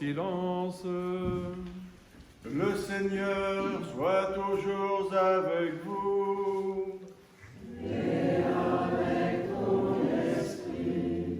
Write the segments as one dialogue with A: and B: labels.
A: silence.
B: Le Seigneur soit toujours avec vous.
C: Et avec ton esprit.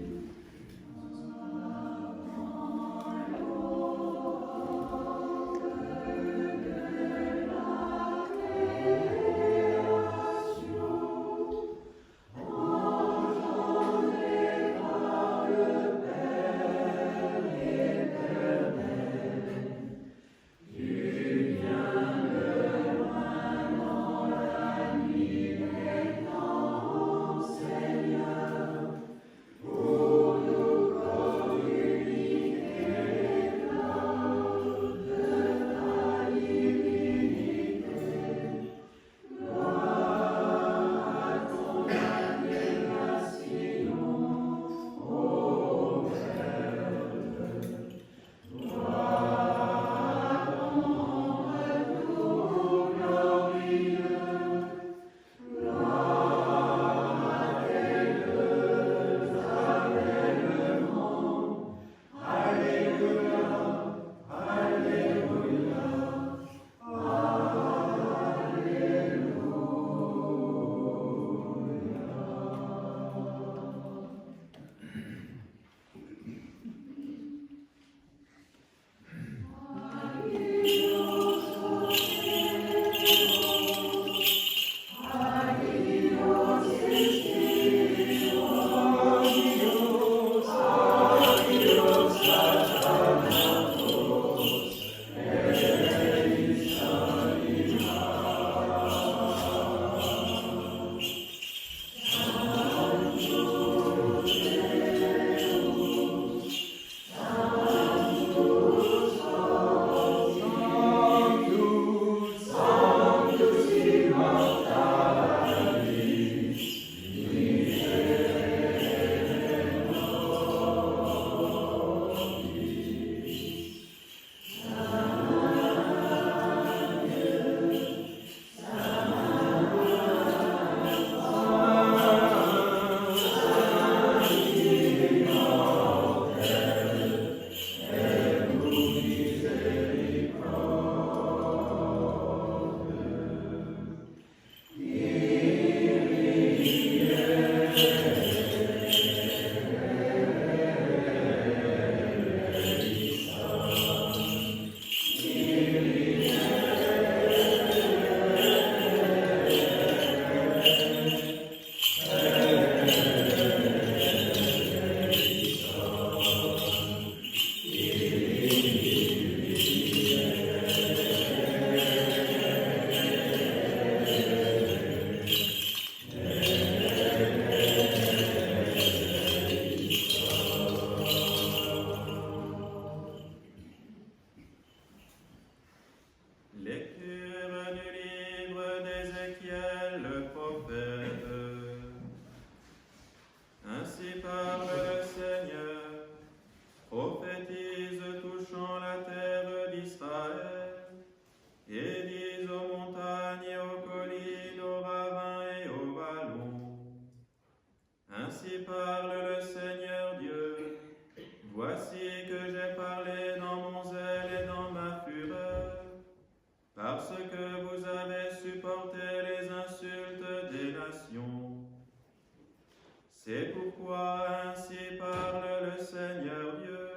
D: C'est pourquoi ainsi parle le Seigneur Dieu.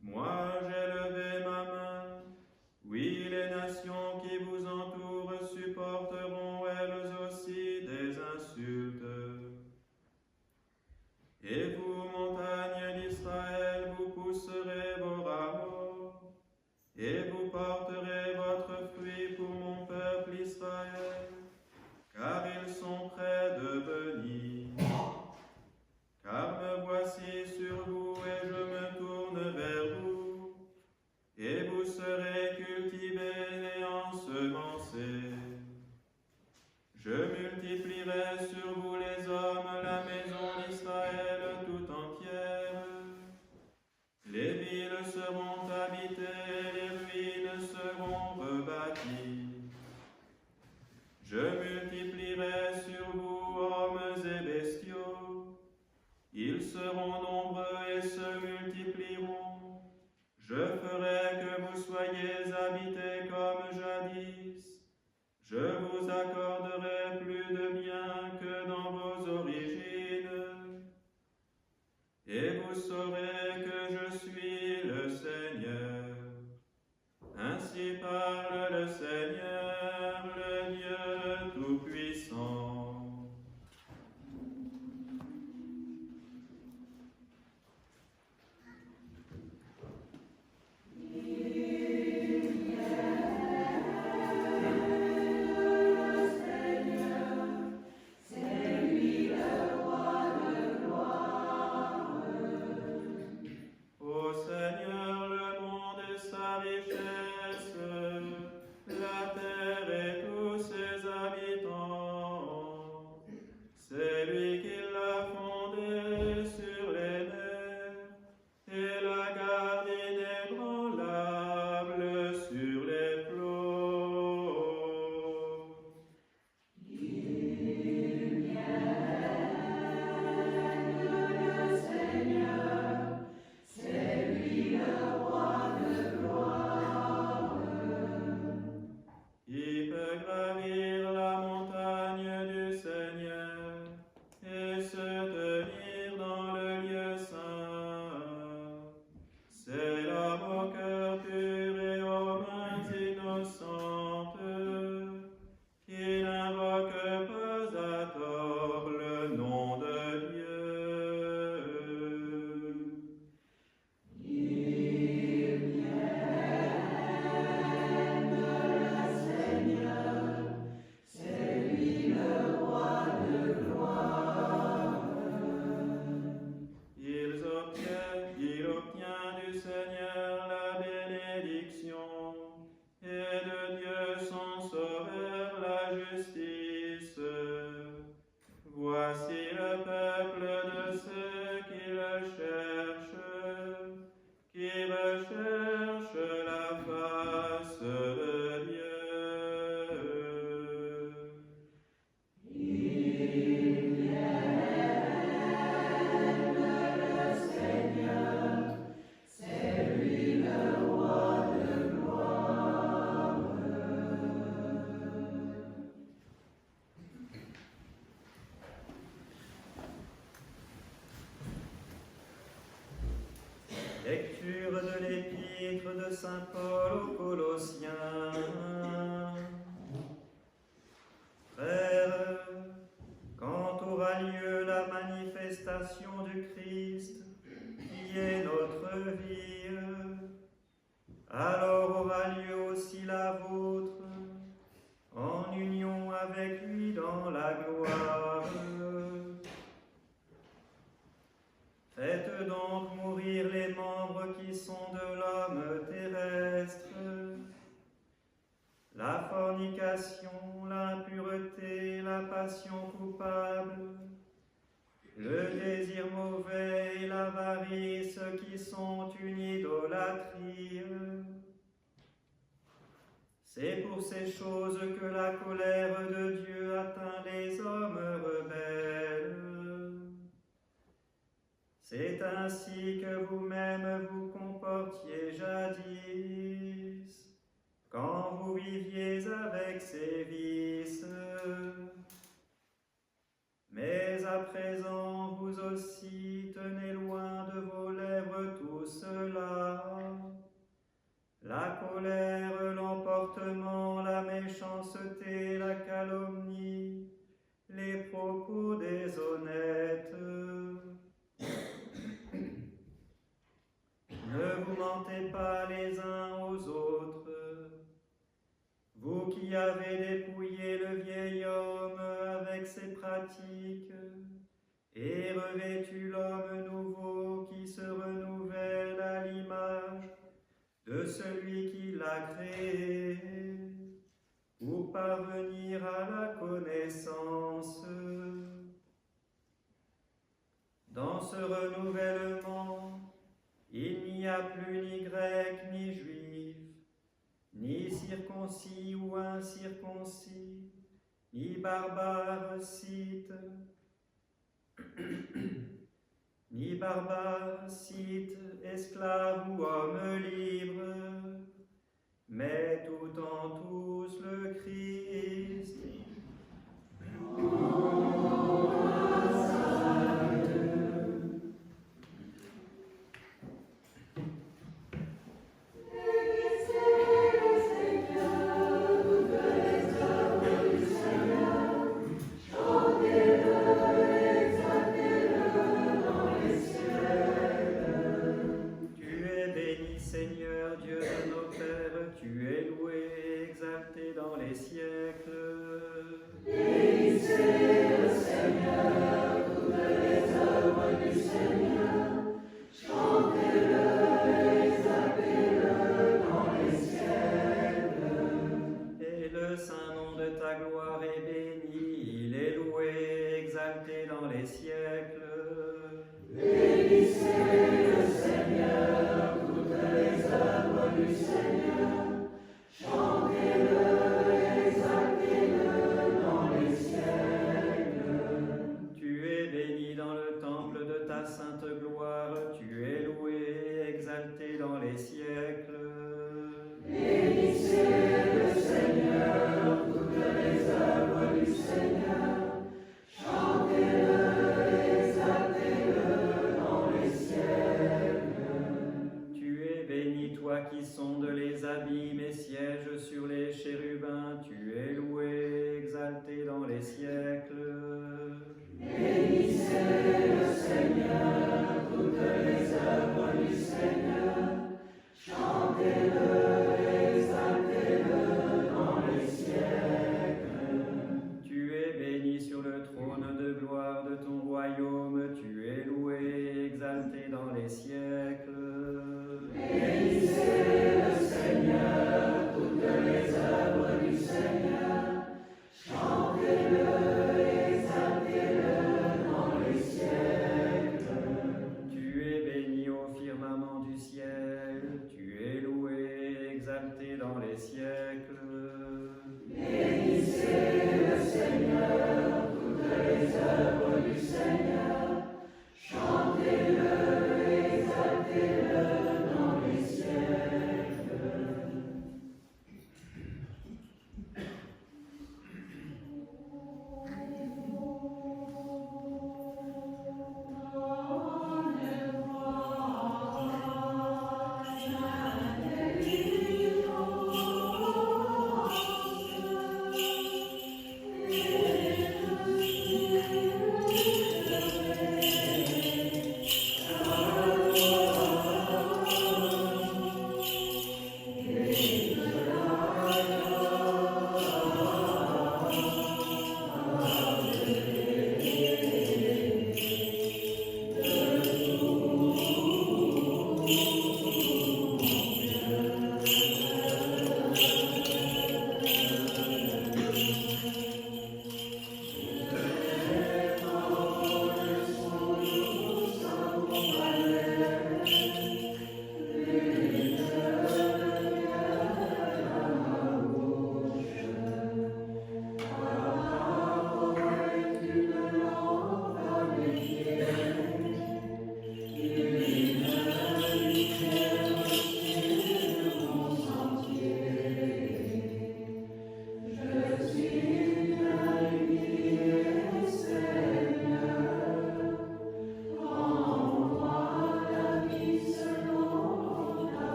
D: Moi j'ai levé ma main. Oui, les nations qui vous entourent supporteront elles aussi des insultes. Et vous, montagnes d'Israël, vous pousserez vos rameaux, et vous porterez votre fruit pour mon peuple Israël, car ils sont près de venir. Car me voici sur vous, et je me tourne vers vous, et vous serez cultivés et ensemencés. Je multiplierai sur vous les hommes, la maison d'Israël tout entière. Les villes seront habitées, les ruines seront rebâties. Je multiplierai sur vous hommes et bestiaux. Ils seront nombreux et se multiplieront. Je ferai que vous soyez habités comme jadis. Je vous accorderai plus de bien que dans vos origines. Et vous saurez que je suis le Seigneur. Ainsi parle le Seigneur, le Dieu Tout-Puissant. Ô Seigneur, le monde et sa richesse, la terre et tous ses habitants. C'est lui qui l'a fondée sur les mers et l'a gardée inébranlable sur les flots. Il peut gravir la montagne du Seigneur et se tenir dans le lieu saint. C'est l'homme au cœur pur et aux mains innocentes qui n'invoque pas à tort le nom de Dieu. Il obtient du Seigneur la bénédiction et de Dieu son sauveur la justice. Voici le peuple de ceux qui le cherchent, qui recherchent la face de Dieu. Lecture de l'épître de Saint Paul aux Colossiens. Frères, quand aura lieu la manifestation du Christ, qui est notre vie, alors aura lieu aussi la vôtre, en union avec lui dans la gloire. Faites donc mourir les membres qui sont de l'homme terrestre, la fornication, l'impureté, la passion coupable, le désir mauvais et l'avarice qui sont une idolâtrie. C'est pour ces choses que la colère de Dieu atteint les hommes rebelles. C'est ainsi que vous-même vous comportiez jadis, quand vous viviez avec ces vices. Mais à présent, vous aussi tenez loin de vos lèvres tout cela: la colère, l'emportement, la méchanceté, la calomnie, les propos déshonnêtes. Ne vous mentez pas les uns aux autres, vous qui avez dépouillé le vieil homme avec ses pratiques et revêtu l'homme nouveau qui se renouvelle à l'image de celui qui l'a créé, pour parvenir à la connaissance. Dans ce renouvellement, il n'y a plus ni grec ni juif, ni circoncis ou incirconcis, ni barbare, scythe, ni barbare, scythe, esclave ou homme libre, mais tout en tous le Christ.
C: Seigneur Dieu de nos pères, tu es loué, exalté dans les siècles.
A: Bénissez le Seigneur, toutes les œuvres du Seigneur. Chantez-le, exaltez-le dans les siècles.
C: Et le saint nom de ta gloire est béni, il est loué, exalté dans les siècles.
A: Bénissez le Seigneur, toutes les œuvres du Seigneur. Chantez-le, exaltez-le dans les siècles.
C: Tu es béni dans le temple de ta sainte gloire, tu es loué, exalté dans les siècles.
A: Bénissez le Seigneur, toutes les œuvres du Seigneur. Chantez-le, exaltez-le dans les siècles.
C: Tu es béni, toi qui sondes les abîmes et sièges sur les chérubins, tu es loué, exalté dans les siècles.
A: Bénissez le Seigneur, toutes les œuvres du Seigneur. Chantez-le, exaltez-le dans les siècles.
C: Tu es béni sur le trône de gloire de ton royaume, tu es loué, exalté dans les siècles.
A: Bénissez le Seigneur, toutes les œuvres du Seigneur. Chantez-le, exaltez-le dans les siècles.
C: Tu es béni au firmament du ciel, tu es loué, exalté dans les siècles.
A: Bénissez le Seigneur, toutes les œuvres du Seigneur. Chantez-le, exaltez-le dans les siècles.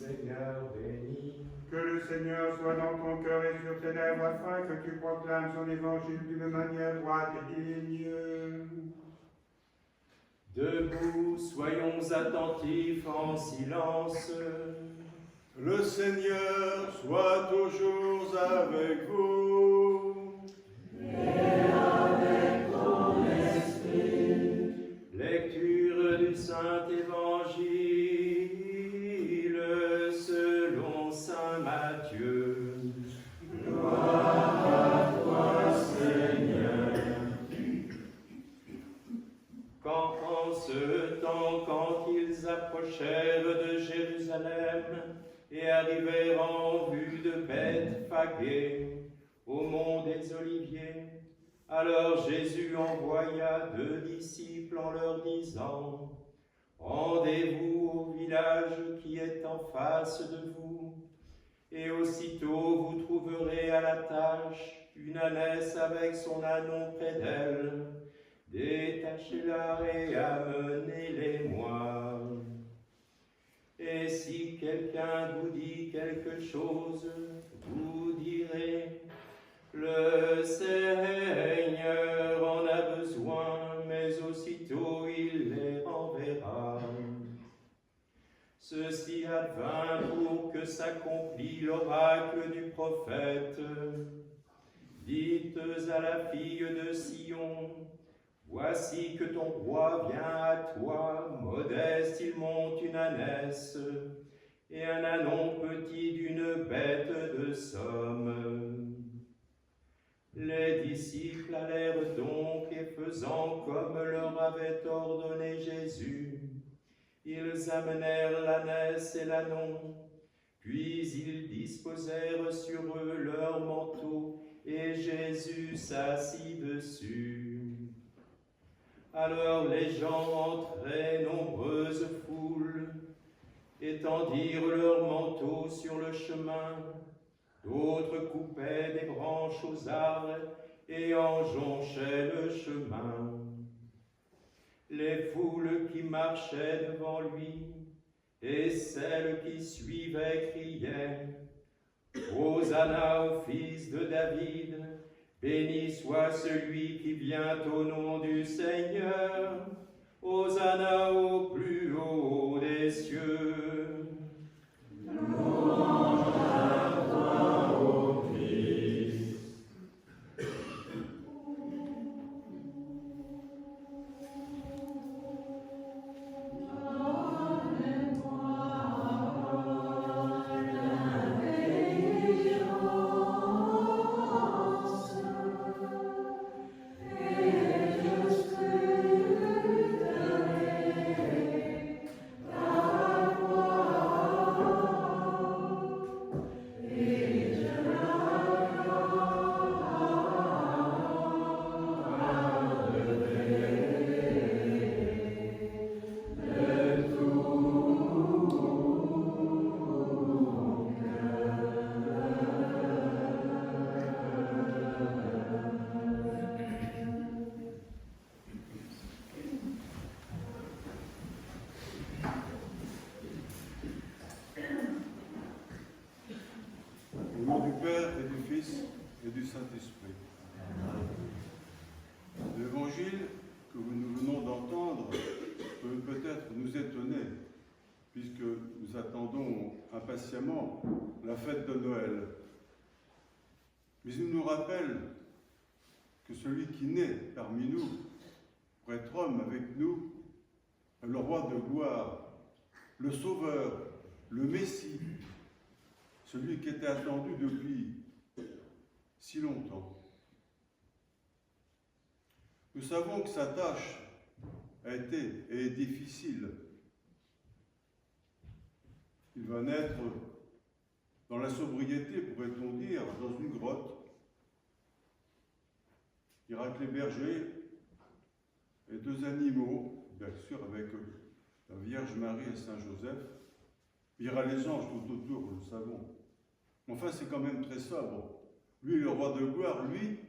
B: Seigneur béni. Que le Seigneur soit dans ton cœur et sur tes lèvres afin que tu proclames son évangile d'une manière droite et digne.
E: Debout, soyons attentifs en silence.
B: Le Seigneur soit toujours avec vous.
A: Et avec ton esprit.
E: Lecture du Saint-Évangile selon saint Matthieu.
A: Gloire à toi, Seigneur.
E: sortirent de Jérusalem et arrivèrent en vue de Bethphagée, au mont des Oliviers. Alors Jésus envoya 2 disciples en leur disant, « Rendez-vous au village qui est en face de vous, et aussitôt vous trouverez à la tâche une ânesse avec son ânon près d'elle. Détachez-la et amenez-les-moi. Et si quelqu'un vous dit quelque chose, vous direz, le Seigneur en a besoin, mais aussitôt il les renverra. Ceci advint pour que s'accomplît l'oracle du prophète. Dites à la fille de Sion, voici que ton roi vient à toi, modeste il monte une ânesse, et un ânon petit d'une bête de somme. Les disciples allèrent donc, et faisant comme leur avait ordonné Jésus, ils amenèrent l'ânesse et l'ânon, puis ils disposèrent sur eux leurs manteaux, et Jésus s'assit dessus. Alors les gens en très nombreuses foules étendirent leurs manteaux sur le chemin, d'autres coupaient des branches aux arbres et en jonchaient le chemin. Les foules qui marchaient devant lui et celles qui suivaient criaient, Hosanna au fils de David, béni soit celui qui vient au nom du Seigneur, Hosanna au plus haut des cieux.
F: L'évangile que nous venons d'entendre peut peut-être nous étonner, puisque nous attendons impatiemment la fête de Noël. Mais il nous rappelle que celui qui naît parmi nous, pour être homme avec nous, est le roi de gloire, le sauveur, le Messie, celui qui était attendu depuis si longtemps. Nous savons que sa tâche a été et est difficile. Il va naître dans la sobriété, pourrait-on dire, dans une grotte. Il ira avec les bergers et 2 animaux, bien sûr avec la Vierge Marie et Saint Joseph. Il y aura les anges tout autour, nous le savons. Mais enfin, c'est quand même très sobre. Lui, le roi de gloire, lui,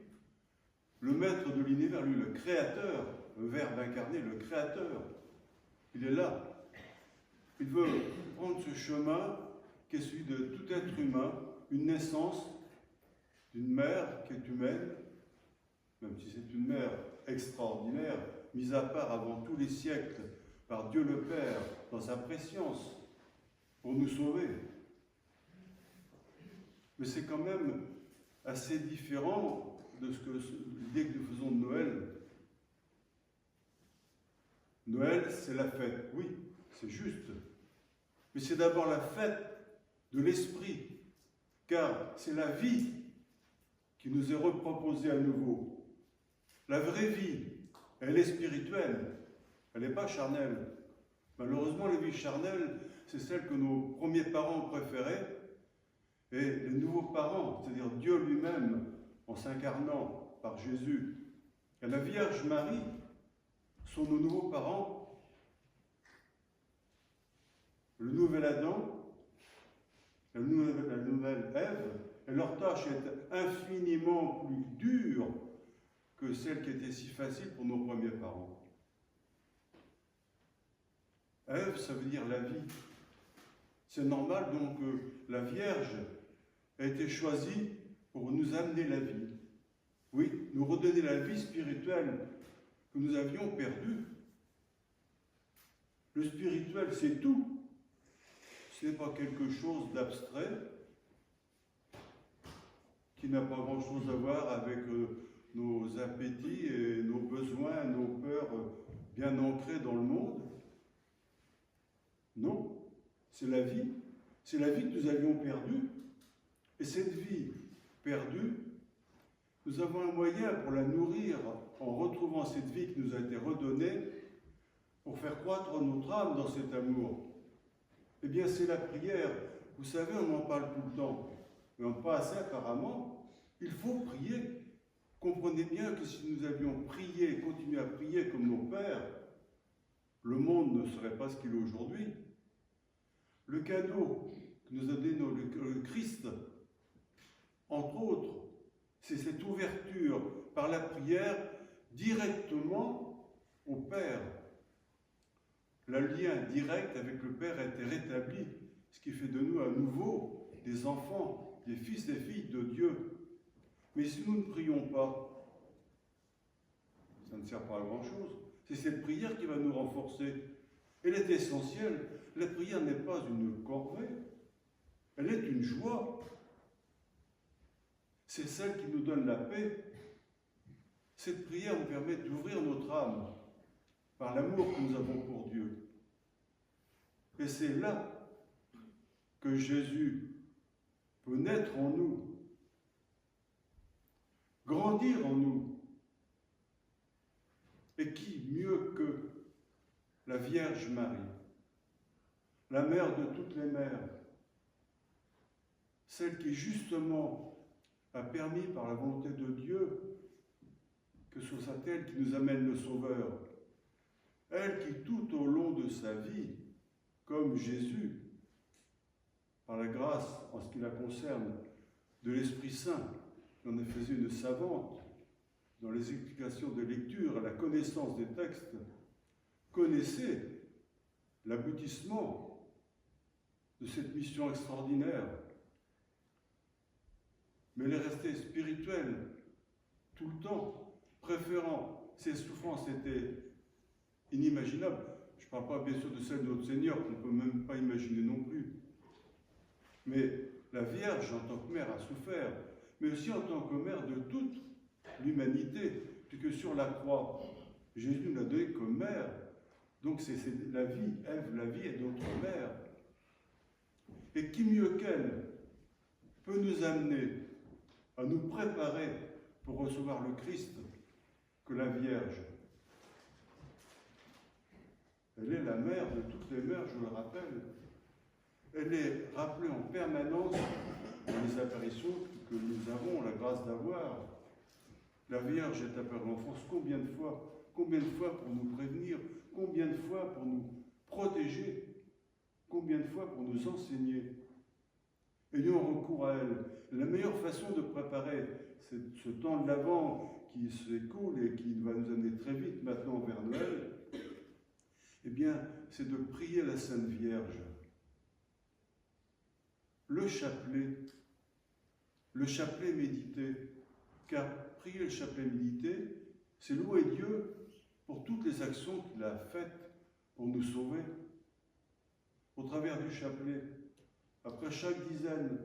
F: le maître de l'univers, lui, le créateur, le Verbe incarné, le créateur, il est là. Il veut prendre ce chemin qui est celui de tout être humain, une naissance d'une mère qui est humaine, même si c'est une mère extraordinaire, mise à part avant tous les siècles par Dieu le Père, dans sa préscience, pour nous sauver. Mais c'est quand même assez différent de ce que l'idée que nous faisons de Noël. Noël, c'est la fête, oui, c'est juste. Mais c'est d'abord la fête de l'esprit, car c'est la vie qui nous est reproposée à nouveau. La vraie vie, elle est spirituelle, elle n'est pas charnelle. Malheureusement, les vies charnelles c'est celle que nos premiers parents préféraient, et les nouveaux parents, c'est-à-dire Dieu lui-même, en s'incarnant par Jésus, et la Vierge Marie, sont nos nouveaux parents. Le nouvel Adam, la nouvelle Ève, et leur tâche est infiniment plus dure que celle qui était si facile pour nos premiers parents. Ève, ça veut dire la vie. C'est normal donc que la Vierge a été choisie pour nous amener la vie. Oui, nous redonner la vie spirituelle que nous avions perdue. Le spirituel, c'est tout. Ce n'est pas quelque chose d'abstrait qui n'a pas grand-chose à voir avec nos appétits et nos besoins, nos peurs bien ancrés dans le monde. Non, c'est la vie. C'est la vie que nous avions perdue. Et cette vie perdue, nous avons un moyen pour la nourrir en retrouvant cette vie qui nous a été redonnée pour faire croître notre âme dans cet amour. Eh bien, c'est la prière. Vous savez, on en parle tout le temps, mais pas assez apparemment. Il faut prier. Comprenez bien que si nous avions prié, continué à prier comme nos pères, le monde ne serait pas ce qu'il est aujourd'hui. Le cadeau que nous a donné le Christ, entre autres, c'est cette ouverture par la prière directement au Père. Le lien direct avec le Père a été rétabli, ce qui fait de nous à nouveau des enfants, des fils et filles de Dieu. Mais si nous ne prions pas, ça ne sert pas à grand-chose. C'est cette prière qui va nous renforcer. Elle est essentielle. La prière n'est pas une corvée, elle est une joie. C'est celle qui nous donne la paix. Cette prière nous permet d'ouvrir notre âme par l'amour que nous avons pour Dieu. Et c'est là que Jésus peut naître en nous, grandir en nous. Et qui mieux que la Vierge Marie, la mère de toutes les mères, celle qui justement a permis par la volonté de Dieu que ce soit elle qui nous amène le Sauveur, elle qui tout au long de sa vie, comme Jésus, par la grâce en ce qui la concerne de l'Esprit Saint, en a fait une savante dans les explications de lecture à la connaissance des textes, connaissait l'aboutissement de cette mission extraordinaire. Mais elle est restée spirituelle tout le temps, préférant. Ses souffrances étaient inimaginables. Je ne parle pas bien sûr de celle de notre Seigneur, qu'on ne peut même pas imaginer non plus. Mais la Vierge, en tant que mère, a souffert, mais aussi en tant que mère de toute l'humanité, puisque sur la croix, Jésus nous l'a donné comme mère. Donc c'est la vie, Ève, la vie est notre mère. Et qui mieux qu'elle peut nous amener à nous préparer pour recevoir le Christ que la Vierge. Elle est la mère de toutes les mères, je le rappelle. Elle est rappelée en permanence dans les apparitions que nous avons la grâce d'avoir. La Vierge est apparue en France combien de fois pour nous prévenir, combien de fois pour nous protéger, combien de fois pour nous enseigner. Ayons recours à elle. La meilleure façon de préparer ce temps de l'Avent qui s'écoule et qui va nous amener très vite maintenant vers Noël, eh bien, c'est de prier la Sainte Vierge. Le chapelet médité, car prier le chapelet médité, c'est louer Dieu pour toutes les actions qu'il a faites pour nous sauver. Au travers du chapelet, après chaque dizaine,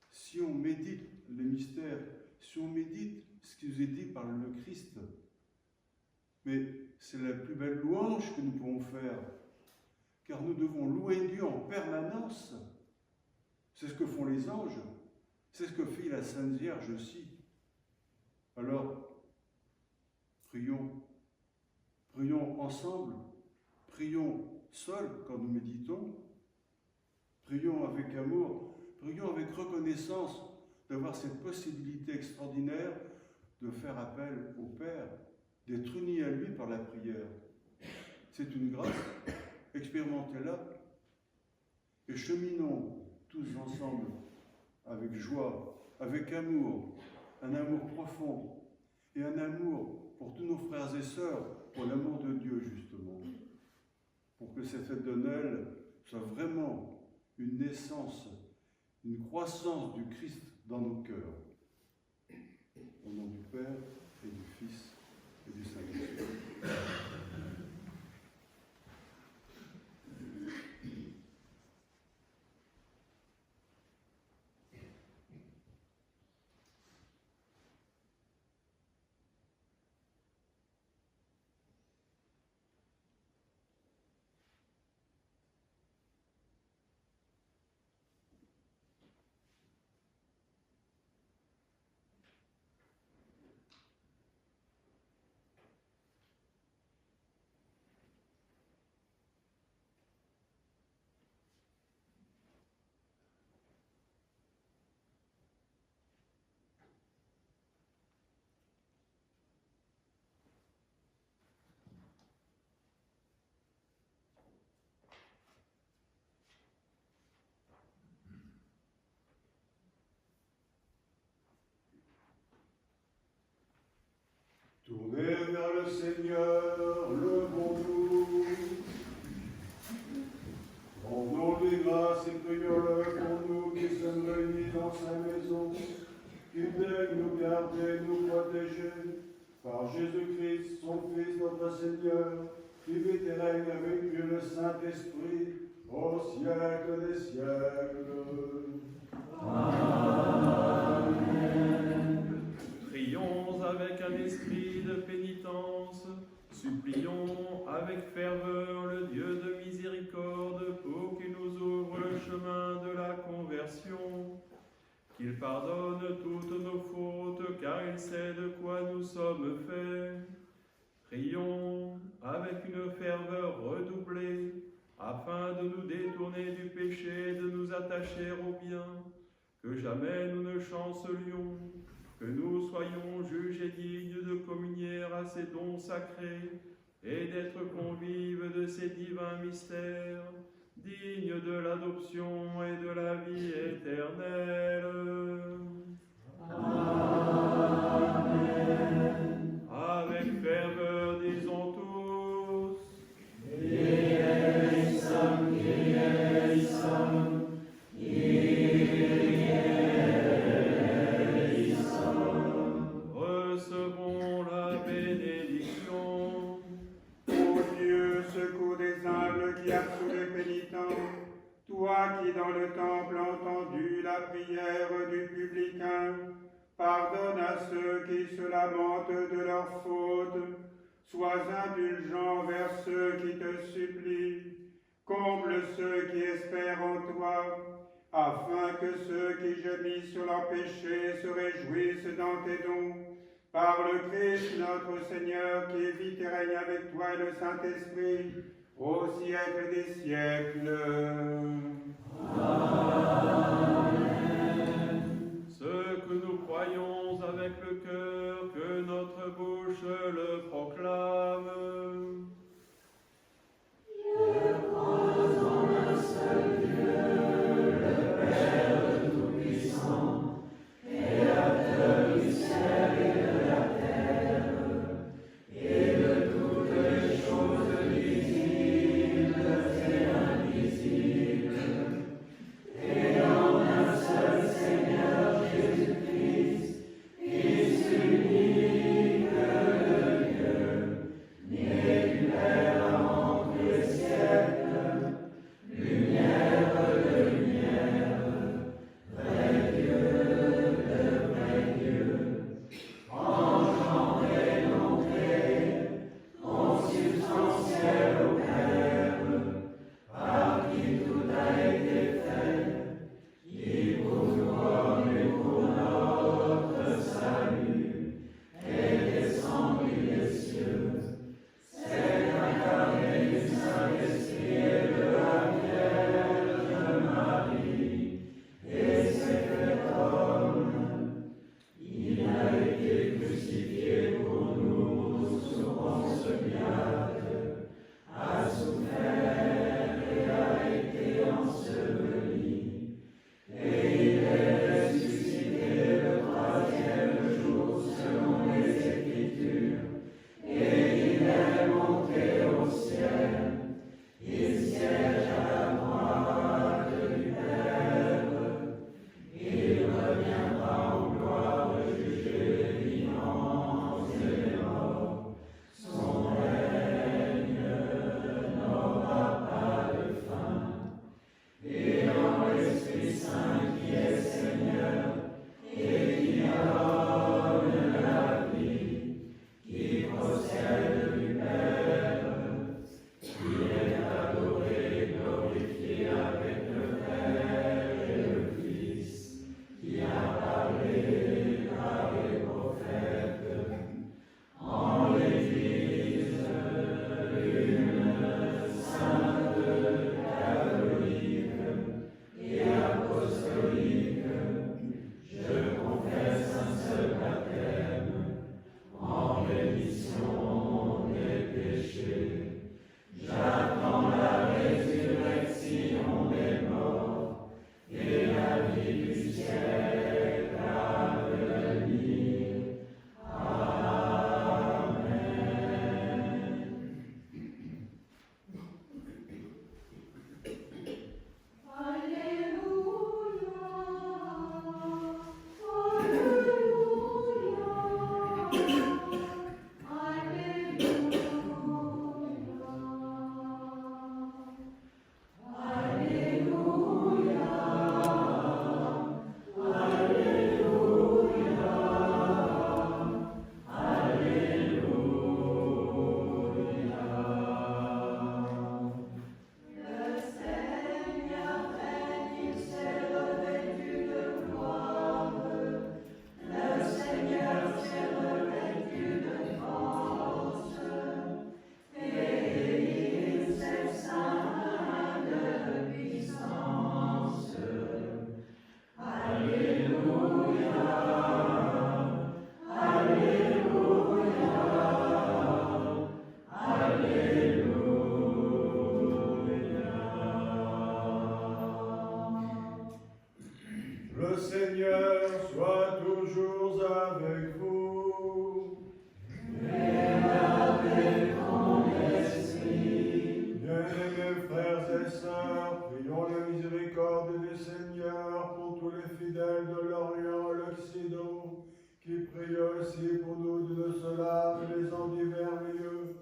F: si on médite les mystères, si on médite ce qui nous est dit par le Christ, mais c'est la plus belle louange que nous pouvons faire, car nous devons louer Dieu en permanence. C'est ce que font les anges, c'est ce que fait la Sainte Vierge aussi. Alors, prions ensemble, prions seuls quand nous méditons, avec amour, prions avec reconnaissance d'avoir cette possibilité extraordinaire de faire appel au Père, d'être unis à lui par la prière. C'est une grâce, expérimentez-la et cheminons tous ensemble avec joie, avec amour, un amour profond et un amour pour tous nos frères et sœurs, pour l'amour de Dieu justement, pour que cette fête de Noël soit vraiment une naissance, une croissance du Christ dans nos cœurs. Au nom du Père et du Fils et du Saint-Esprit. Tournez vers le Seigneur, levons-nous. Rendons-lui grâce et prions-le pour nous qui sommes réunis dans sa maison, qu'il daigne nous garder, nous protéger, par Jésus-Christ, son Fils, notre Seigneur, qui vit et règne avec Dieu le Saint-Esprit, au siècle des siècles.
D: Prions avec un esprit de pénitence, supplions avec ferveur le Dieu de miséricorde pour qu'il nous ouvre le chemin de la conversion, qu'il pardonne toutes nos fautes, car il sait de quoi nous sommes faits. Prions avec une ferveur redoublée, afin de nous détourner du péché et de nous attacher au bien, que jamais nous ne chancelions, que nous soyons jugés dignes de communier à ces dons sacrés et d'être convives de ces divins mystères, dignes de l'adoption et de la vie éternelle. Amen. Avec ferveur, disons tous. Kyrie eleison, Kyrie eleison, Kyrie eleison. Recevons la bénédiction.
B: Ô Dieu, secours des humbles qui absous les pénitents, toi qui dans le temple as entendu la prière du publicain, pardonne à ceux qui se lamentent de leurs fautes, sois indulgent vers ceux qui te supplient, comble ceux qui espèrent en toi, afin que ceux qui gémissent sur leurs péchés se réjouissent dans tes dons, par le Christ notre Seigneur qui vit et règne avec toi et le Saint-Esprit, au siècle des siècles.
D: Ce que nous croyons avec le cœur, que notre bouche le proclame.
A: Je crois en un seul Dieu, le Père Tout-Puissant, Créateur du ciel et de la terre, et de toutes les choses visibles et invisibles.
F: Le Seigneur soit toujours avec vous.
A: Et avec ton esprit.
F: Bien-aimés frères et sœurs, prions la miséricorde du Seigneur pour tous les fidèles de l'Orient et l'Occident, qui prient aussi pour nous de cela les en divers lieux.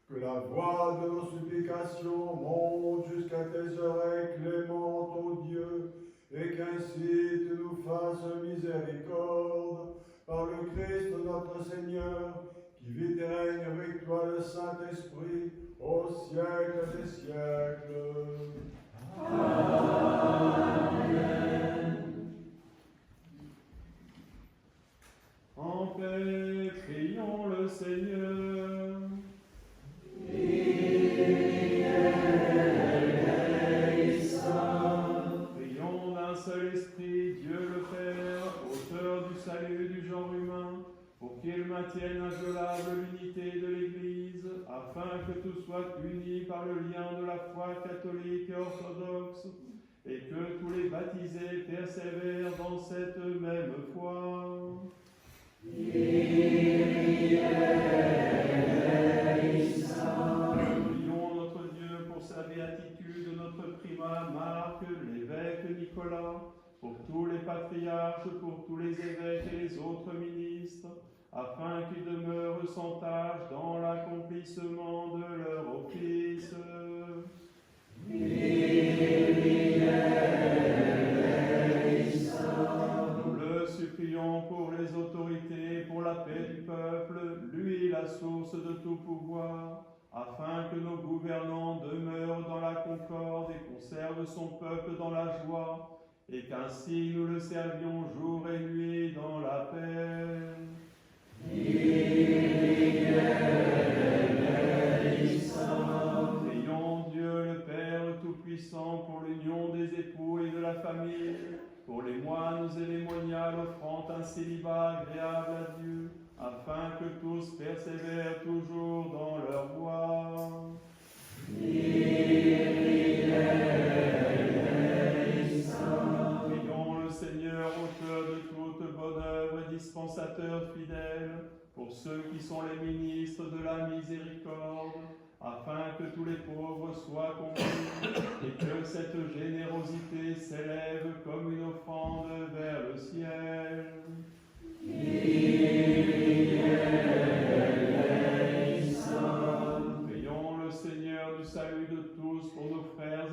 F: Que la voix de nos supplications monte jusqu'à tes oreilles clémentes, ô Dieu, et qu'ainsi tu nous fasses miséricorde par le Christ notre Seigneur, qui vit et règne avec toi le Saint-Esprit au siècle des siècles.
A: Amen.
D: En paix, prions le Seigneur. Prions d'un seul esprit, Dieu le Père, auteur du salut du genre humain, pour qu'il maintienne inviolable l'unité de l'Église, afin que tout soit uni par le lien de la foi catholique et orthodoxe, et que tous les baptisés persévèrent dans cette même foi. Prions notre Dieu pour sa béatitude, notre primat Marc, l'évêque Nicolas, pour tous les patriarches, pour tous les évêques et les autres ministres, afin qu'ils demeurent sans tâche dans l'accomplissement de leur office. Nous le supplions pour les autorités, pour la paix du peuple, lui la source de tout pouvoir, afin que nos gouvernants demeurent dans la concorde et conservent son peuple dans la joie, et qu'ainsi nous le servions jour et nuit dans la paix. Prions Dieu le Père Tout-Puissant pour l'union des époux et de la famille, pour les moines et les moniales offrant un célibat agréable à Dieu, afin que tous persévèrent toujours dans leur voie. Prions le Seigneur, auteur de toute bonne œuvre et dispensateur fidèle, pour ceux qui sont les ministres de la miséricorde, afin que tous les pauvres soient compris et que cette générosité s'élève comme une offrande vers le ciel. Prions le Seigneur du salut de tous pour nos frères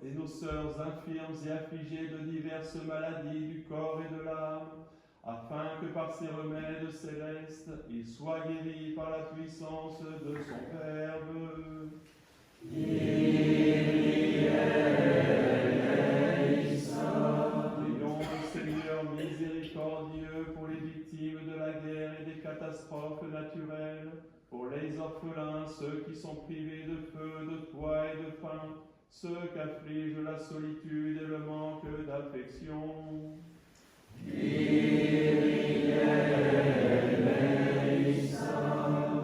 D: et nos sœurs infirmes et affligés de diverses maladies du corps et de l'âme, afin que par ces remèdes célestes, ils soient guéris par la puissance de son Verbe. Prions le Seigneur miséricordieux pour les victimes de la guerre et des catastrophes naturelles, pour les orphelins, ceux qui sont privés de feu, de toit et de pain, ceux qu'afflige la solitude et le manque d'affection.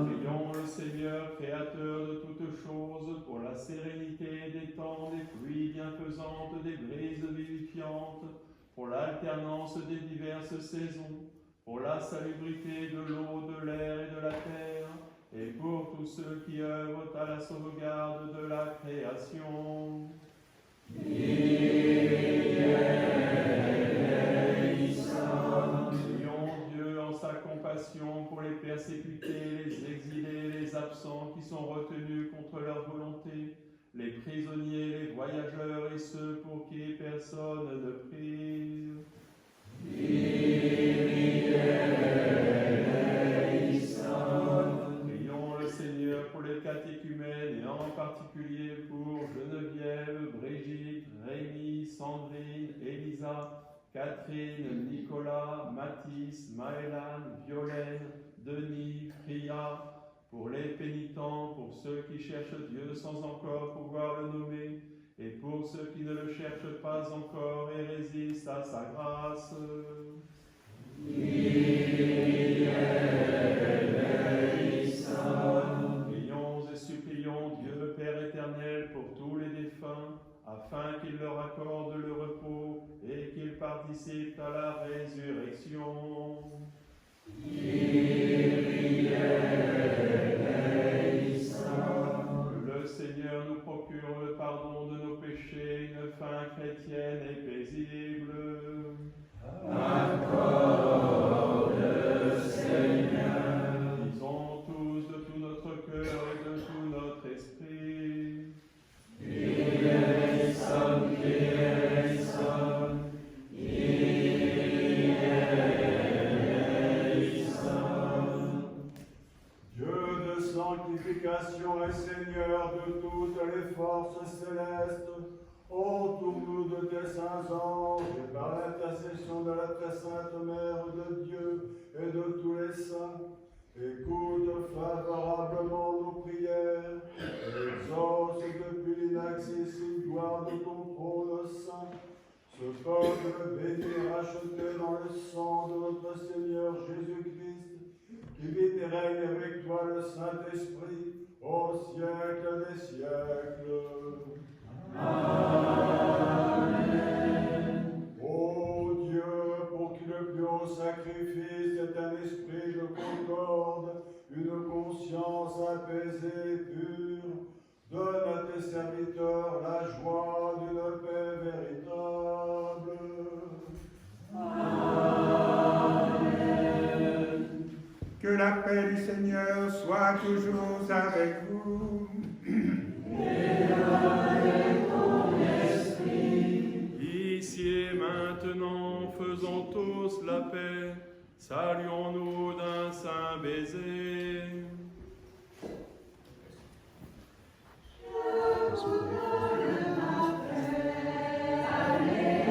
D: Prions le Seigneur, créateur de toutes choses, pour la sérénité des temps, des pluies bienfaisantes, des brises vivifiantes, pour l'alternance des diverses saisons, pour la salubrité de l'eau, de l'air et de la terre, et pour tous ceux qui œuvrent à la sauvegarde de la création. Prions Dieu en sa compassion pour les persécutés, les exilés, les absents qui sont retenus contre leur volonté, les prisonniers, les voyageurs et ceux pour qui personne ne prie. Prions le Seigneur pour les catéchumènes et en particulier pour Geneviève, Brigitte, Rémi, Sandrine, Elisa, Catherine, Nicolas, Mathis, Maëlan, Violaine, Denis, Fria, pour les pénitents, pour ceux qui cherchent Dieu sans encore pouvoir le nommer, et pour ceux qui ne le cherchent pas encore et résistent à sa grâce. Prions et supplions Dieu Père éternel pour tous les défunts, afin qu'il leur accorde le repos et qu'il participent à la résurrection. Le Seigneur nous procure le pardon de nos péchés, une fin chrétienne et paisible.
A: Accorde, Seigneur.
D: Disons tous de tout notre cœur et de tout notre esprit.
A: Kyrie eleison, Kyrie eleison, Kyrie eleison.
F: Dieu de sanctification et Seigneur de toutes les forces célestes, entoure-nous de tes saints anges et par l'intercession de la très sainte Mère de Dieu et de tous les saints, écoute favorablement nos prières et exauce depuis l'inaccessible gloire de ton trône saint ce peuple béni racheté dans le sang de notre Seigneur Jésus-Christ, qui vit et règne avec toi le Saint-Esprit au siècle des siècles.
A: Amen.
F: Ô Dieu, pour qui le plus haut sacrifice est un esprit de concorde, une conscience apaisée et pure, donne à tes serviteurs la joie d'une paix véritable.
A: Amen.
B: Que la paix du Seigneur soit toujours avec vous.
A: Et avec ton esprit.
D: Ici et maintenant, faisons tous la paix, saluons-nous d'un saint baiser.
A: Amen.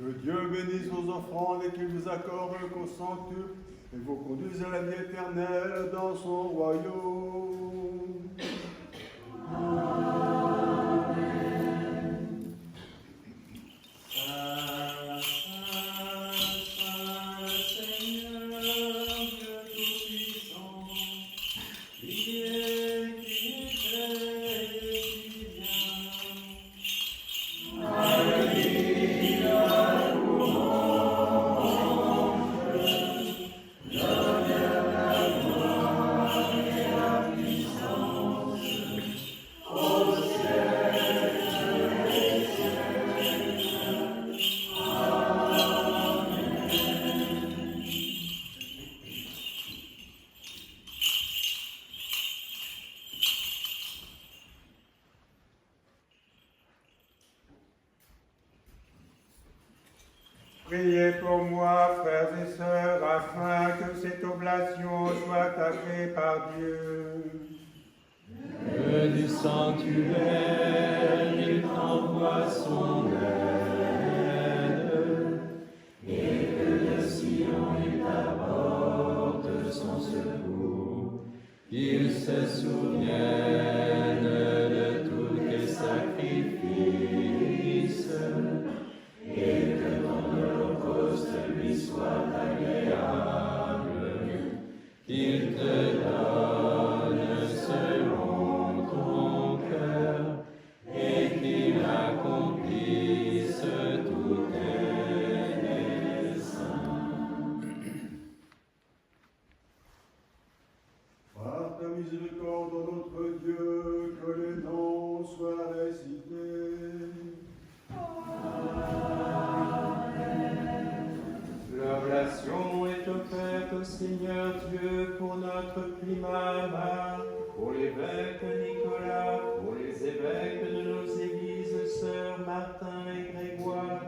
F: Que Dieu bénisse vos offrandes et qu'il vous accorde qu'au centuple et vous conduise à la vie éternelle dans son royaume.
B: Priez pour moi, frères et sœurs, afin que cette oblation soit agréée par Dieu.
G: Que du sanctuaire il t'envoie son aide, et que de Sion il t'apporte son secours, qu'il se souvienne de tous tes sacrifices, et que ton holocauste lui soit agréable, qu'il te donne selon ton cœur, et qu'il accomplisse tous tes desseins.
F: Par ta miséricorde, notre Dieu, que les noms soient récités.
E: L'oblation est offerte au Seigneur Dieu pour notre climat, pour l'évêque Nicolas, pour les évêques de nos églises, sœurs Martin et Grégoire,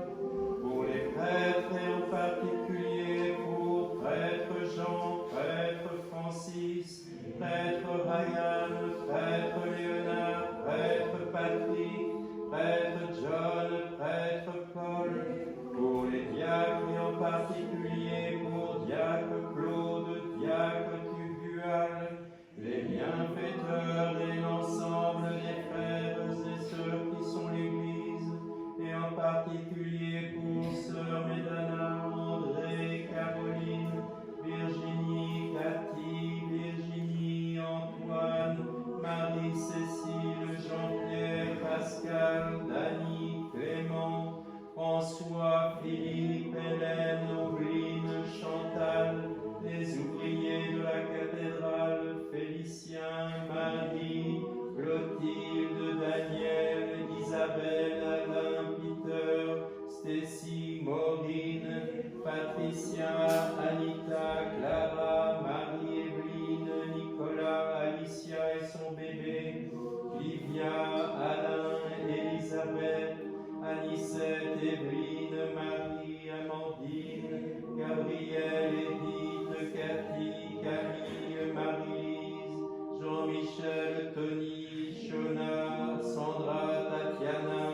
E: pour les prêtres et en particulier pour prêtre Jean, prêtre Francis, prêtre Ryan, prêtre Léonard, prêtre Patrick, prêtre John, prêtre Paul, pour les diacres et en particulier pour diacre Claude, diacre Tugual, les bienfaiteurs et l'ensemble des frères et sœurs qui sont l'Église, et en particulier pour sœur Médana, André, Caroline, Virginie, Cathy, Virginie, Antoine, Marie-Cécile, Jean-Pierre, Pascal, Dany, Clément, François, Philippe, Hélène, Aubeline, Chantal, les ouvriers de la cathédrale, Félicien, Marie, Clotilde, Daniel, Isabelle, Alain, Peter, Stécie, Maureen, Patricia, Anita, Clara, Marie, Evelyne, Nicolas, Alicia et son bébé, Livia, Alain, Elisabeth, Anicette, Evelyne, Marie, Amandine, Gabrielle, Edith, Cathy, Camille, Marie-Lise, Jean-Michel, Tony, Shona, Sandra, Tatiana,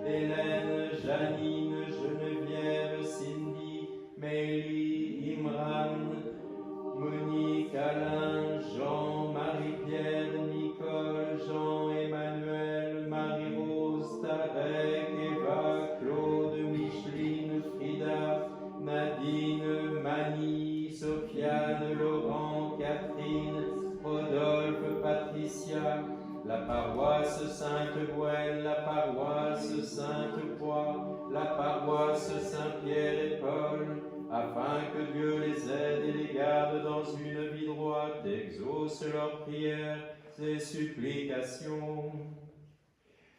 E: Hélène, Janine, Geneviève, Cindy, Mélie, Imran, Monique, Alain, Jean, Marie-Pierre, Nicole, Jean-Emmanuel, Marie-Rose, Tarek, Eva, Claude, Micheline, Frida, Nadine, Mani, Sofiane, Laurent, Catherine, Rodolphe, la paroisse Sainte-Gwen, la paroisse Sainte-Croix, la paroisse Saint-Pierre et Paul, afin que Dieu les aide et les garde dans une vie droite, exauce leurs prières et supplications.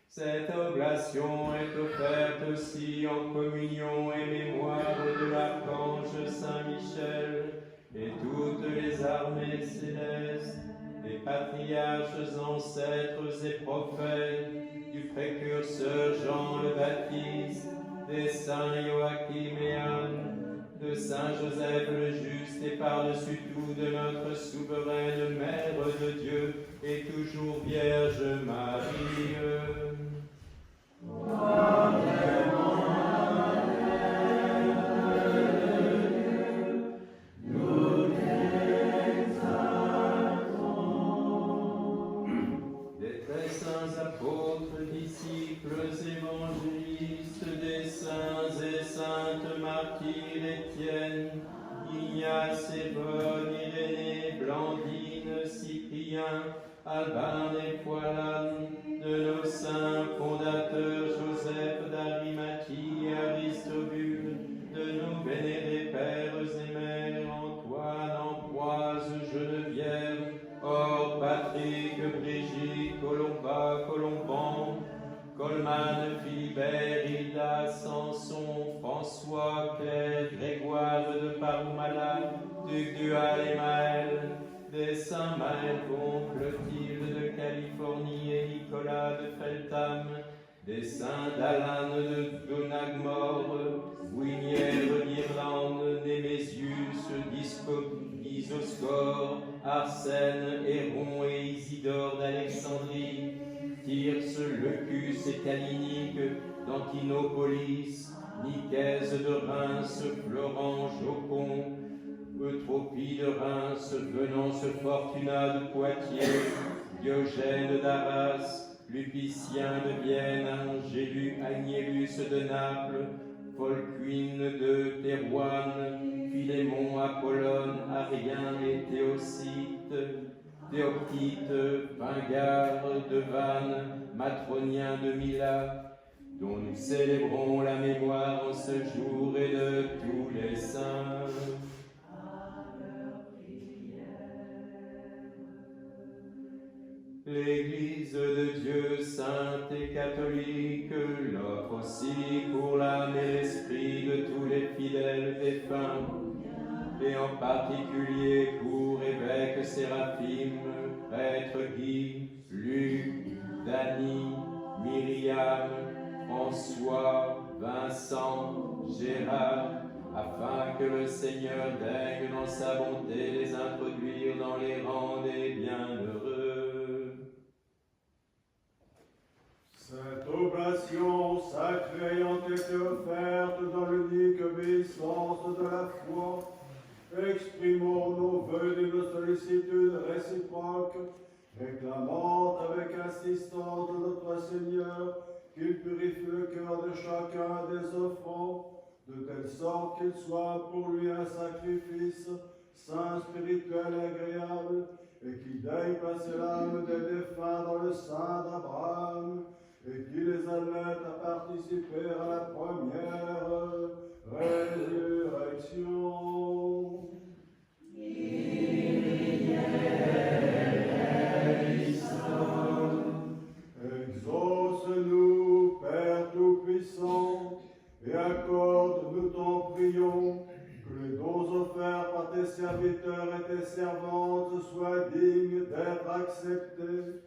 E: Cette oblation est offerte aussi en communion et mémoire de l'archange Saint-Michel et toutes les armées célestes, des patriarches ancêtres et prophètes, du précurseur Jean le Baptiste, des saints Joachim et Anne, de Saint Joseph le Juste et par-dessus tout de notre souveraine Mère de Dieu et toujours Vierge Marie. Des très saints apôtres, disciples, évangélistes, des saints et saintes martyrs Étienne, Ignace, Évode, Irénée, Blandine, Cyprien, Alban et Poilane, de nos saints fondateurs Joseph d'Arimathie et Aristobule, de nos vénérés pères et mères Antoine, Ambroise, Geneviève, Or, Patrick, Brigitte, Colomba, Colomban, Colman, Philibert, Hilda, Samson, François, Claire, Grégoire de Parumala, Duc du Hall et Maël, des saints Maëlon, Clotilde de Californie et Nicolas de Feltham, des saints d'Alain de Donagmore, Winière d'Irlande, Némésius, Isoscore, Arsène, Héron et Isidore d'Alexandrie, Thyrse, Leucus et Calinique d'Antinopolis, Nicaise de Reims, Florent, Jocon, Eutropie de Reims, Venance Fortuna de Poitiers, Diogène d'Arras, Lupicien de Vienne, Angélus Agnellus de Naples, Folcuine de Thérouanne, Philémon, Apollone, Arien et Théocyte, Théoctite, Vingard de Vannes, Matronien de Mila, dont nous célébrons la mémoire en ce jour et de tous les saints. L'Église de Dieu sainte et catholique l'offre aussi pour l'âme et l'esprit de tous les fidèles défunts, et en particulier pour évêque Séraphime, prêtre Guy, Luc, Dany, Myriam, François, Vincent, Gérard, afin que le Seigneur daigne dans sa bonté les introduire dans les rangs des bienheureux.
F: Cette oblation sacrée ayant été offerte dans l'unique obéissance de la foi, exprimons nos vœux d'une sollicitude réciproque, réclamant avec insistance de notre Seigneur qu'il purifie le cœur de chacun des offrants, de telle sorte qu'il soit pour lui un sacrifice saint, spirituel et agréable, et qu'il daigne passer l'âme des défunts dans le sein d'Abraham, et qu'il les admette à participer à la première résurrection. Exauce-nous, Père Tout-Puissant, et accorde-nous, t'en prions, que les dons offerts par tes serviteurs et tes servantes soient dignes d'être acceptés.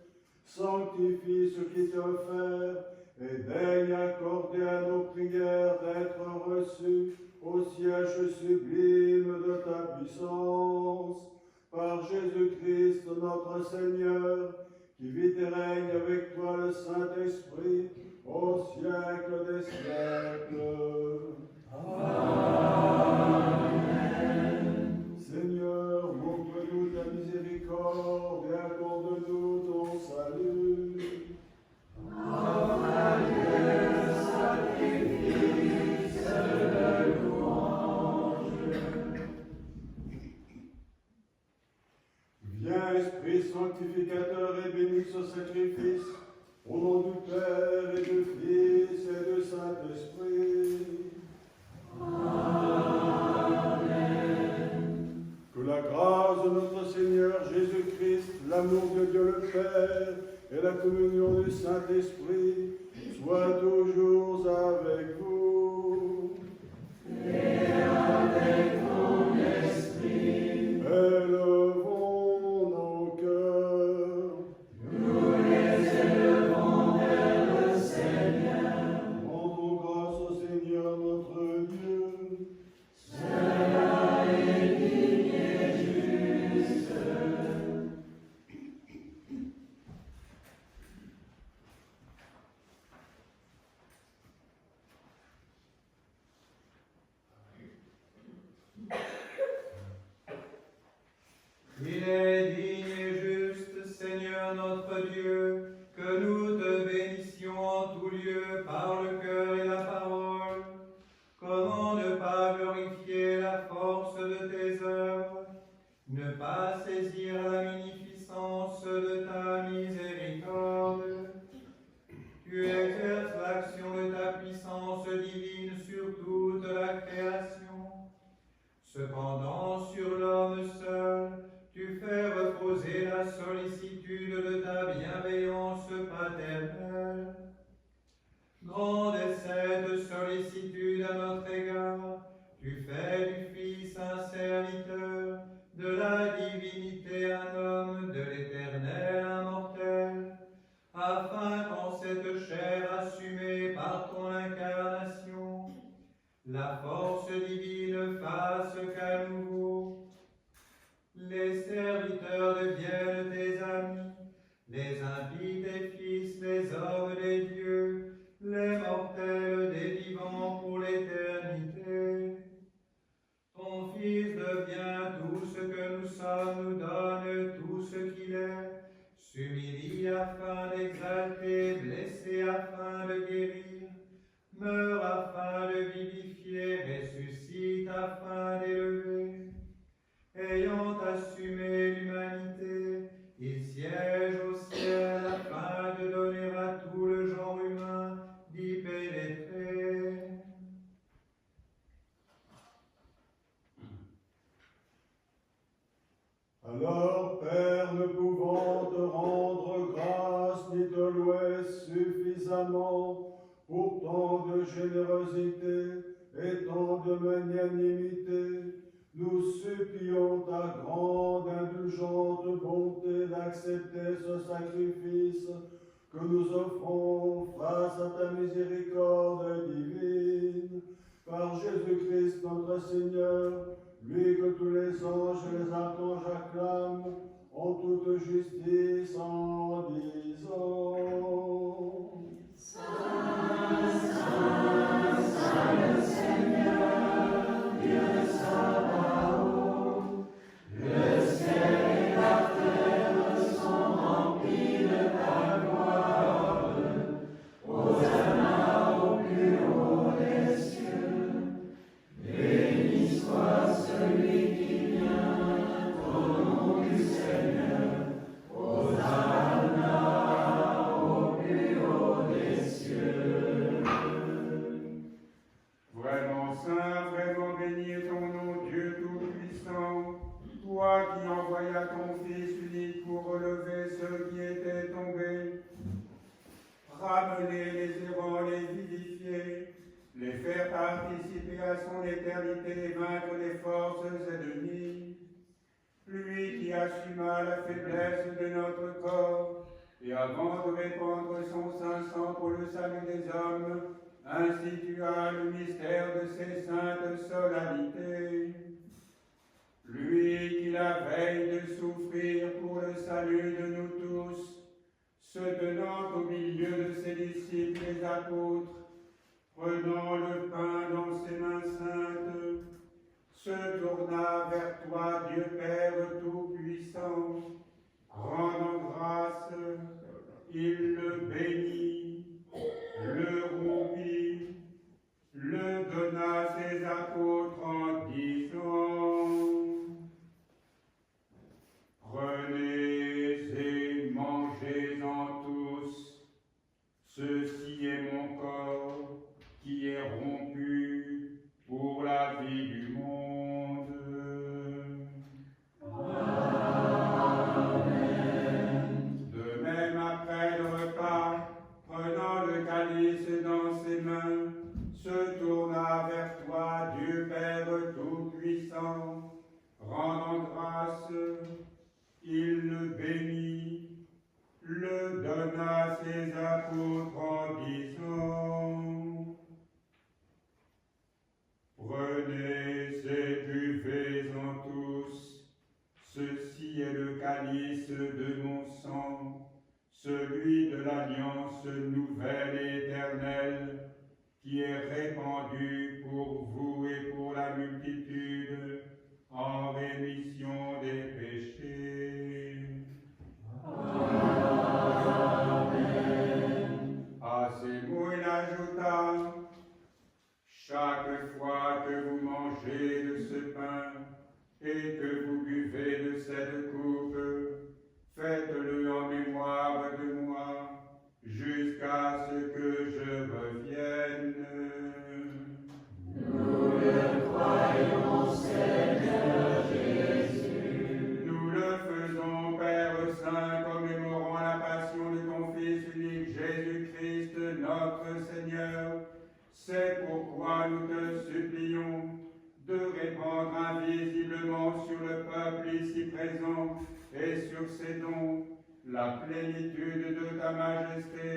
F: Sanctifie ce qui t'est offert, et daigne accorder à nos prières d'être reçues au siège sublime de ta puissance. Par Jésus-Christ notre Seigneur, qui vit et règne avec toi le Saint-Esprit, au siècle des siècles. Amen. Seigneur, montre-nous ta miséricorde et accorde-nous ton salut. Viens, Esprit sanctificateur, Seigneur, et bénis ce sacrifice, au nom du Père et du Fils et du Saint-Esprit. Que la grâce de notre Seigneur Jésus-Christ, l'amour de Dieu le Père et la communion du Saint-Esprit soient toujours avec vous.
G: Et avec ton esprit.
F: Élevons nos cœurs.
G: Nous les élevons vers le Seigneur.
F: Rendons grâce au Seigneur notre Dieu.
G: Cela est digne et juste.
D: Il est digne et juste, Seigneur notre Dieu, que nous te bénissions en tout lieu par le cœur et la parole. Comment ne pas glorifier la force de tes œuvres, ne pas saisir la magnificence de ta miséricorde? Tu exerces l'action de ta puissance divine sur toute la création. Cependant, sur l'homme seul, tu fais reposer la sollicitude de ta bienveillance paternelle. Grande est cette sollicitude à notre égard. Tu fais du Fils un serviteur, de la divinité un homme, de l'Éternel un mortel, afin qu'en cette chair assumée par ton incarnation, la force divine fasse qu'à nouveau les serviteurs deviennent tes amis, les impies tes fils, les hommes des dieux, les mortels des vivants pour l'éternité. Ton Fils devient tout ce que nous sommes, nous donne tout ce qu'il est, s'humilie afin d'exalter, blessé afin de guérir, meurt afin de vivifier, ressuscite afin d'élever. Ayant assumé l'humanité, il siège au ciel afin de donner à tout le genre humain d'y pénétrer.
F: Alors, Père, ne pouvant te rendre grâce ni te louer suffisamment pour tant de générosité et tant de magnanimité, nous supplions ta grande indulgente bonté d'accepter ce sacrifice que nous offrons face à ta miséricorde divine. Par Jésus-Christ notre Seigneur, lui que tous les anges et les archanges acclament en toute justice en disant:
G: Saint, Saint, Saint le Seigneur, Dieu Sabaoth, le ciel et la terre sont remplis de ta gloire. Hosanna au plus haut des cieux. Béni soit celui qui vient au nom du Seigneur. Hosanna au plus haut des cieux.
B: Vraiment saint, vraiment béni est ton nom, Dieu Tout-Puissant, toi qui envoya ton Fils unique pour relever ceux qui étaient tombés, ramener les errants, les vivifier, les faire participer à son éternité et vaincre les forces ennemies. Lui qui assuma la faiblesse de notre corps, et avant de répandre son saint sang pour le salut des hommes, institua le mystère de ses saintes solennités. Lui qui, la veille de souffrir pour le salut de nous tous, se tenant au milieu de ses disciples les apôtres, prenant le pain dans ses mains saintes, se tourna vers toi, Dieu Père Tout-Puissant, rendant grâce, il le bénit, le rompit, le donna à ses apôtres en disant: Prenez et mangez. donna à ses apôtres en disant: Prenez et buvez-en tous, ceci est le calice de mon sang, celui de l'alliance nouvelle et éternelle, qui est répandu pour vous et pour la multitude en rémission des péchés. À ces mots, il ajouta: Chaque fois que vous mangez de ce pain et que vous buvez de cette coupe, faites-le en mémoire de moi, jusqu'à ce que je revienne.
G: Nous le croyons, Seigneur Jésus.
B: Nous le faisons, Père Saint, commémorant la passion de ton Fils unique, Jésus-Christ, notre Seigneur. C'est pourquoi nous te supplions de répandre invisiblement sur le peuple ici présent et sur ses dons la plénitude de ta majesté,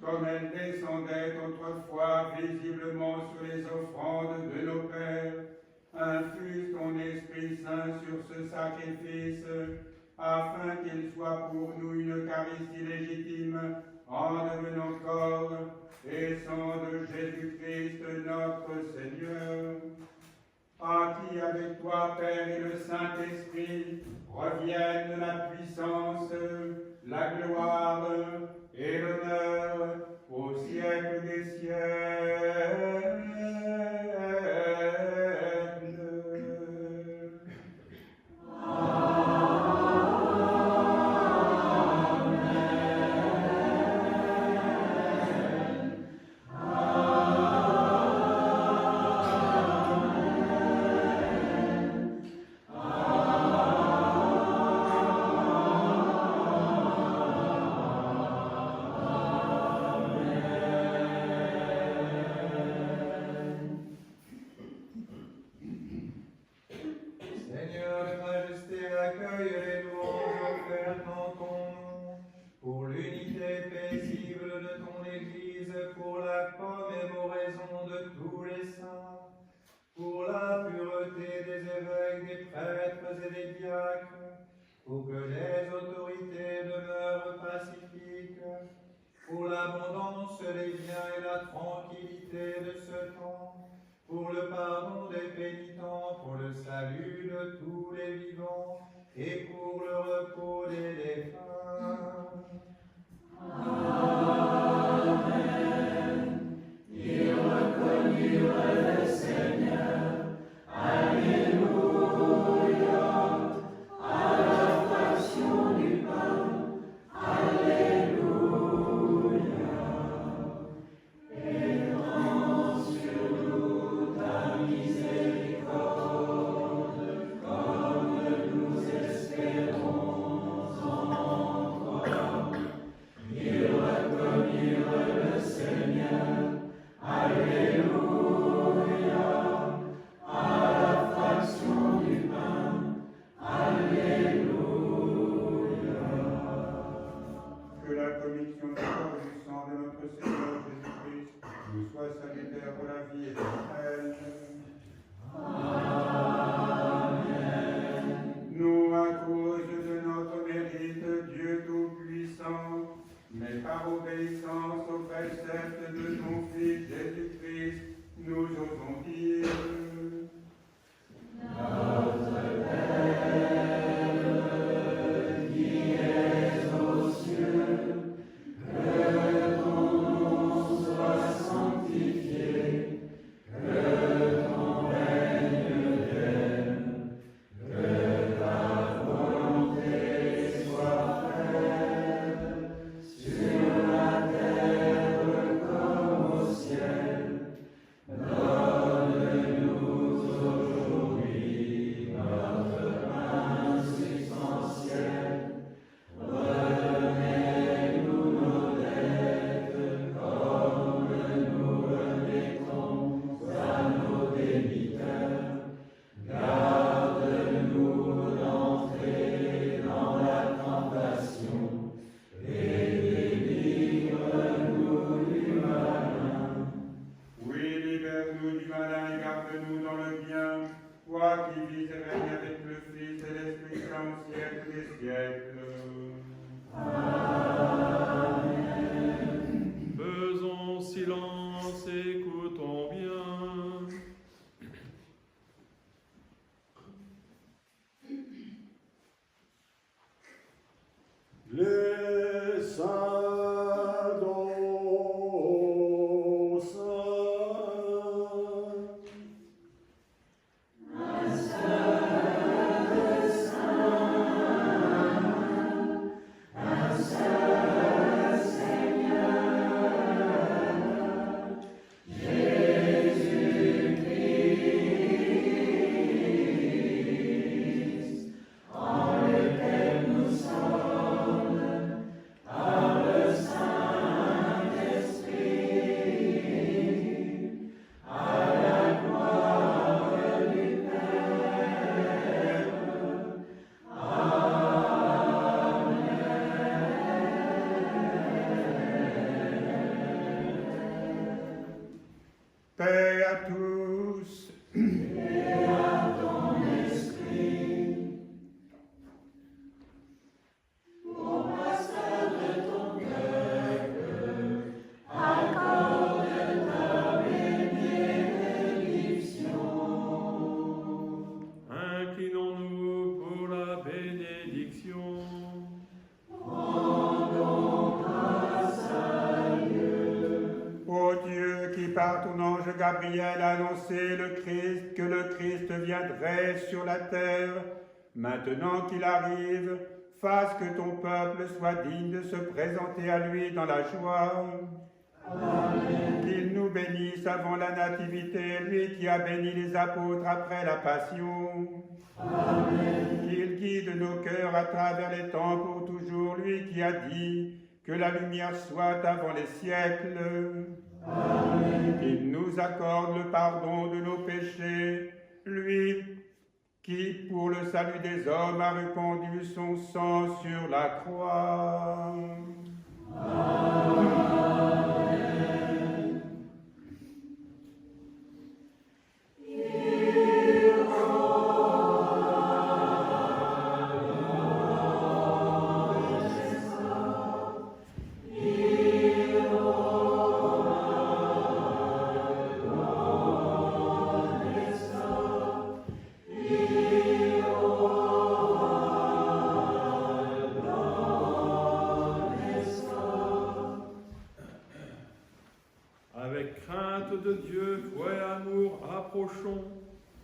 B: comme elle descendait autrefois visiblement sur les offrandes de nos pères. Infuse ton Esprit Saint sur ce sacrifice, afin qu'il soit pour nous une Eucharistie légitime, en devenant corps et sang de Jésus-Christ notre Seigneur, à qui avec toi, Père et le Saint-Esprit, reviennent la puissance, la gloire et l'honneur au siècle des siècles.
D: Seigneur de majesté, accueille les louanges offertes en ton nom, pour l'unité paisible de ton Église, pour la commémoration de tous les saints, pour la pureté des évêques, des prêtres et des diacres, pour que les autorités demeurent pacifiques, pour l'abondance des biens et la tranquillité de ce temps, pour le pardon des pénitents, pour le salut de tous les vivants, et pour le repos des défunts.
G: Amen. Ils reconnurent le Seigneur. Alléluia. À la fraction du pain. Alléluia. Étends sur nous ta miséricorde, comme nous espérons en toi. Ils reconnurent le Seigneur. Alléluia. À la fraction du pain. Alléluia.
B: Que la communion du corps et du sang de notre Seigneur Jésus-Christ nous soit salutaire pour la vie éternelle. Nous, à cause de notre mérite, Dieu Tout-Puissant, mais par obéissance au précepte de ton Fils Jésus-Christ, nous osons dire:
G: Notre Père, qui es aux cieux, que ton nom soit sanctifié, que ton règne vienne, que ta volonté soit faite, sur la terre comme au ciel. Donne-nous
B: à tous.
G: Et à ton esprit. Ô pasteur de ton peuple, accorde ta bénédiction.
D: Inclinons-nous pour la bénédiction.
B: Ô Dieu qui par ton ange Gabriel a annoncé que le Christ viendrait sur la terre, maintenant qu'il arrive, fasse que ton peuple soit digne de se présenter à lui dans la joie. Amen. Qu'il nous bénisse avant la nativité, lui qui a béni les apôtres après la passion. Amen. Qu'il guide nos cœurs à travers les temps pour toujours, lui qui a dit que la lumière soit avant les siècles. Amen. Qu'il nous accorde le pardon de nos péchés, lui qui, pour le salut des hommes, a répandu son sang sur la croix. Amen.
D: Avec crainte de Dieu, foi et amour, approchons,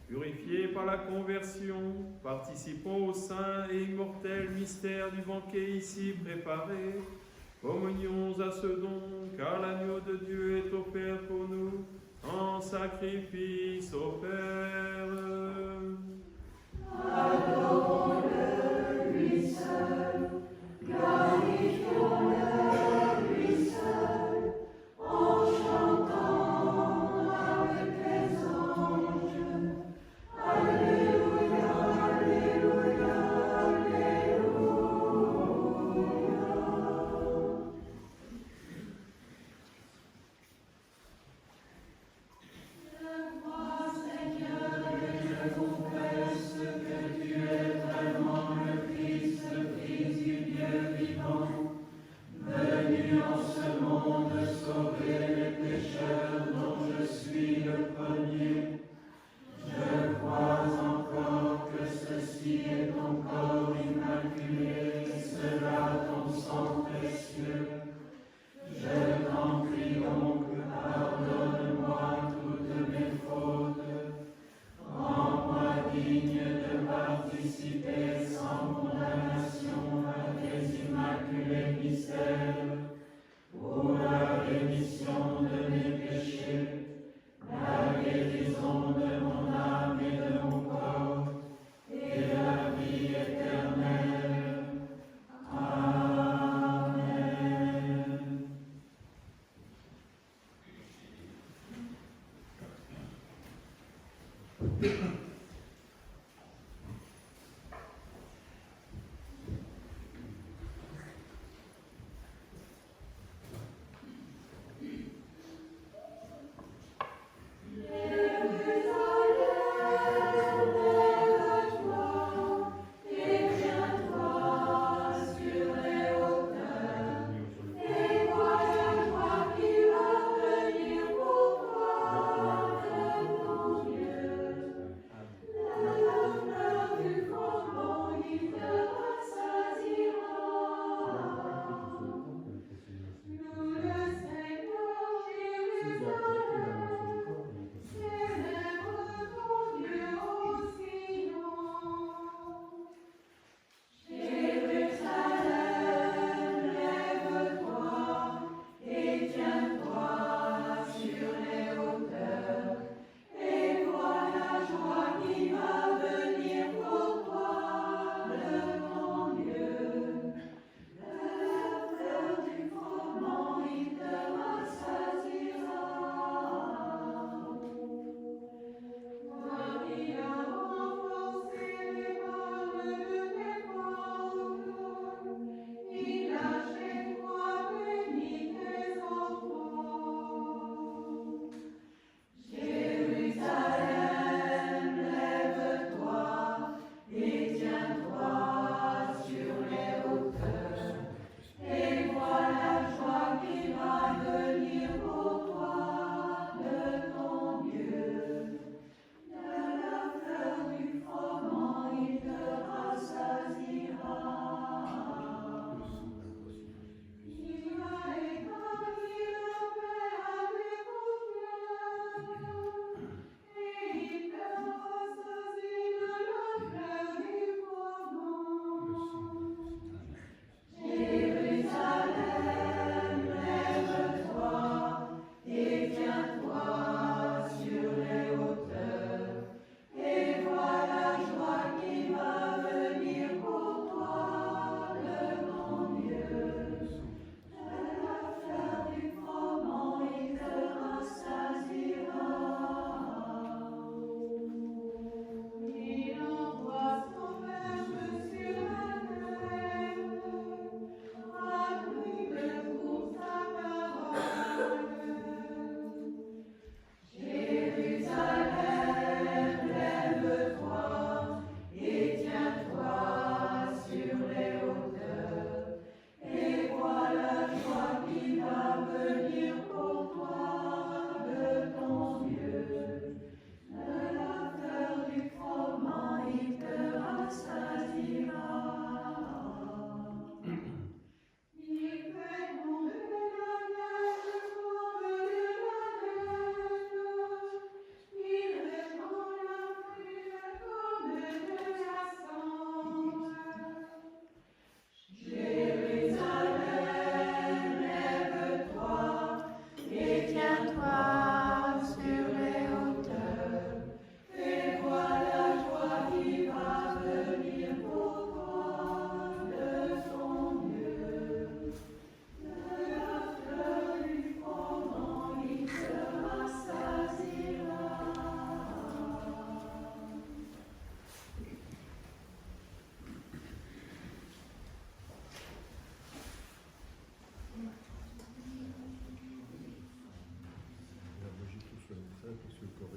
D: purifiés par la conversion, participons au saint et immortel mystère du banquet ici préparé, communions à ce don, car l'agneau de Dieu est offert pour nous en sacrifice au Père.
G: Adorons-le, lui seul, glorifions-le, lui seul, en chantant avec les anges. Alléluia, alléluia, alléluia. Je crois, Seigneur, et je confesse que tu es vraiment le Christ, le Fils du Dieu vivant, venu en ce monde sauver les pécheurs dont je suis le premier. Je crois encore que ceci est ton corps immaculé, cela ton sang précieux. Je t'en prie donc, pardonne-moi toutes mes fautes, rends-moi digne de participer sans condamnation à tes immaculés mystères, pour la rémission de mes péchés, la guérison de mon âme et de mon corps, et la vie éternelle. Amen.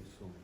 G: Amen.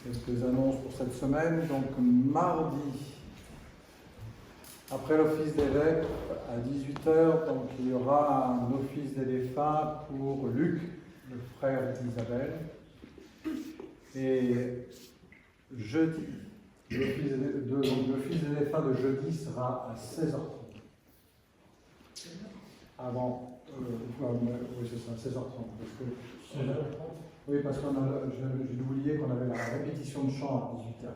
H: quelques annonces pour cette semaine. Donc mardi, après l'office des vêpres à 18h, donc il y aura un office des défunts pour Luc, le frère d'Isabelle. Et jeudi, l'office des défunts de jeudi sera à 16h30. Avant, oui c'est ça, 16h30. Oui, parce qu'on a, j'ai oublié qu'on avait la répétition de chant à 18h.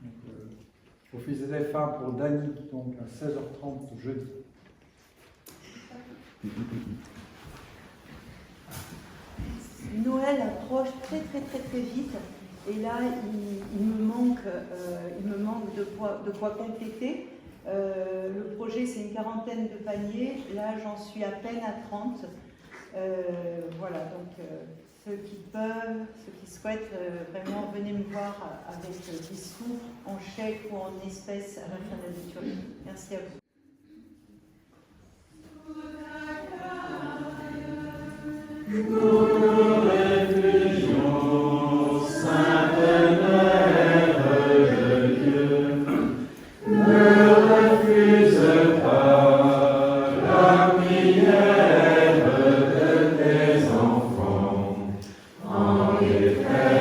H: Donc, office des défunts pour Dany, donc à 16h30 jeudi.
A: Noël approche très vite et là il me manque de quoi compléter. Le projet c'est une quarantaine de paniers, là j'en suis à peine à 30. Voilà, donc ceux qui peuvent, ceux qui souhaitent, vraiment venez me voir avec des sous en chèque ou en espèces à la fin de la liturgie. Merci à vous.
G: En effet,